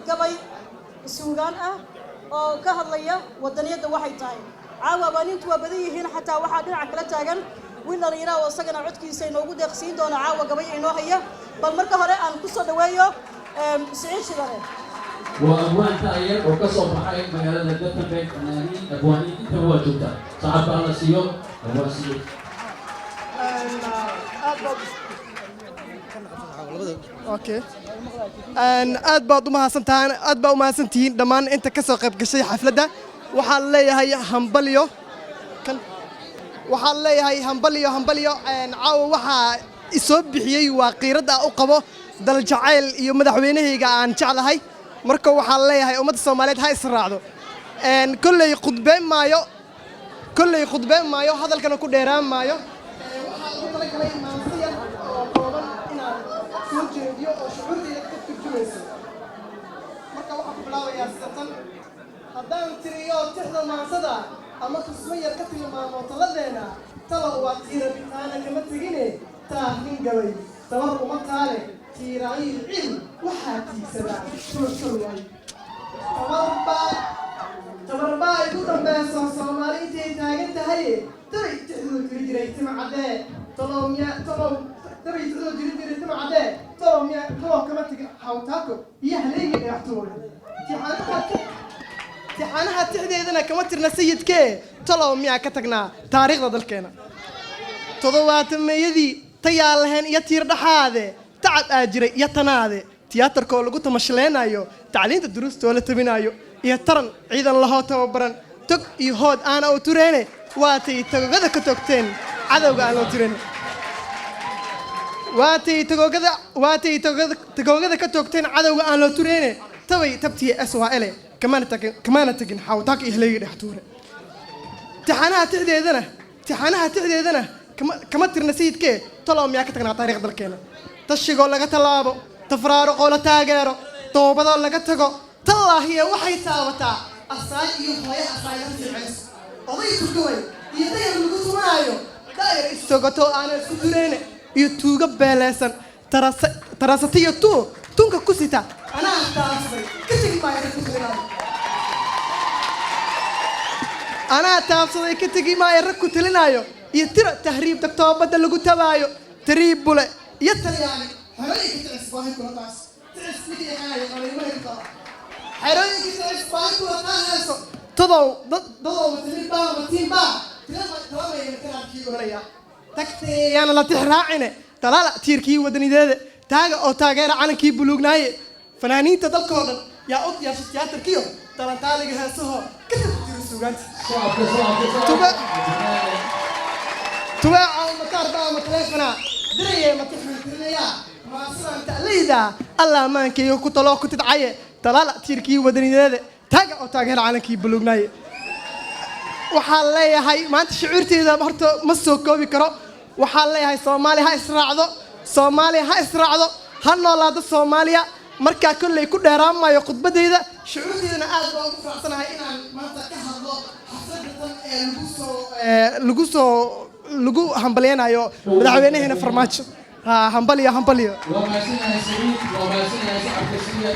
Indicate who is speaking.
Speaker 1: gabay suugaan ah oo ka hadlaya wadaniyada waxay tahay caawa baanintu waa badan yihiin xataa waxaa dhinaca kala taagan wiil dhalinyaro oo isagana codkiisa inoogu deeqsiin doona caawa gabay inoo haya bal marka hore aan ku soo dhaweeyo Siciid Shidane
Speaker 2: وأبوان تاير وكسر بحاجة مجال الدفن بين فنانين أبوانين أنت هو جوتا صعب على سيو هو سيو
Speaker 3: اوكي aad baad u mahadsantahay aad baa u mahadsantihiin dhammaan inta ka soo qayb gashay xafladda waxaan leeyahay hambaliyo caawa waxaa isoo bixiyay waa qiirada u qabo dal jacayl iyo madaxweynahayga aan jeclahay marka waxaan leeyahay ummadda Soomaaliyeed ha israacdo kullay khudbeen maayo hadalkana ku dheeraan maayo waxaa ugu talagalay maansiya oo kooban inaan soo jeediyo oo shucuurtayda ka turjumayso marka waxaan ku bilaabayaa sidatan haddaan tiriyo tixda maansada ama tusmo yar ka tilmaamo taladeena talo waa tiira bitaana kama tegine taa nin gabay tabar uma taale tiiraayin cil waxaa tiigsadaa shurshurway tabarba ay ku dhambayso Soomaali intay taagan tahay taray tixdu jiri jiray timcadee tolomya kama tigi hawtaako iyo haleegi dhextoore tixanaha tixdeedana kama tirna sayidkee tolomya ka tagnaa taariikhda dalkeena todobaatameyadii tayaa lahayn iyo tiir dhaxaade tacab aa jiray iyo tanaade tiyaatarkoo lagu tamashleenayo tacliinta duruustoo la tabinayo iyo taran ciidan lahoo tababaran tog iyo hood aana u tureene waatay tagogada ka togteen cadowga aan loo tireen waatay tagogada ka togteen cadowga aan loo tureene tabay tabtiya SYL kamaana tagin xawtaak iyo haleegi dhextuure tixanaha tixdeedana kama tirna sayidkee talow miyaa ka tagnaa taariikh dalkeena tashigoo laga tallaabo tafraaruqoo la taageero toobadoo laga tago tallaahiya waxay taabataa asaay iyo hooyo asaayada siceyso oday turkaway iyo dayar lagu tumaayo daayar istogato aana isku dureene iyo tuuga beeleesan tarasatiyo tunka ku sita anaa taabsaday ka tegi maayo rag ku talinaayo anaa taabsaday ka tegi maayo rag ku talinaayo iyo tira tahriib tagtoo badda lagu tabaayo tariib bule iyo talyaani xerooyinka ticis baahi kula taas ticis midii aayo qaliimay ka xerooyinka ticis baahi kula taas dadow matiin baa tilamayna kalaabkii oranaya tagtee yaana la tix raacine talaala tiirkii wadanideeda taaga oo taageera calankii buluugnaaye fanaaniinta dalkoo dhan yaa u diyaarshay tiyaatarkiyo talantaaliga heesahoo ka tabtiri suugaanta tubaaca mataar baa ma taleefanaa dirayee ma tixmintirinayaa maasidaan ta'layda alla ammaankeeyo ku taloo ku tidcaye talaala tiirkii wadanideeda taaga oo taageera calankii buluugnaaye waxaan leeyahay maanta shucuurteeda horta ma soo koobi karo waxaan leeyahay Soomaaliya ha israacdo ha noolaado Soomaaliya marka kullay ku dheeraamayo khudbadeeda shucuurteedana aad baan ugu faraxsanahay inaan maanta ka hadlo xafladan lagu hambaleynayo madaxweynaheena Farmaajo hambaliyo
Speaker 2: وما سنة سعيد وما سنة شعب كثير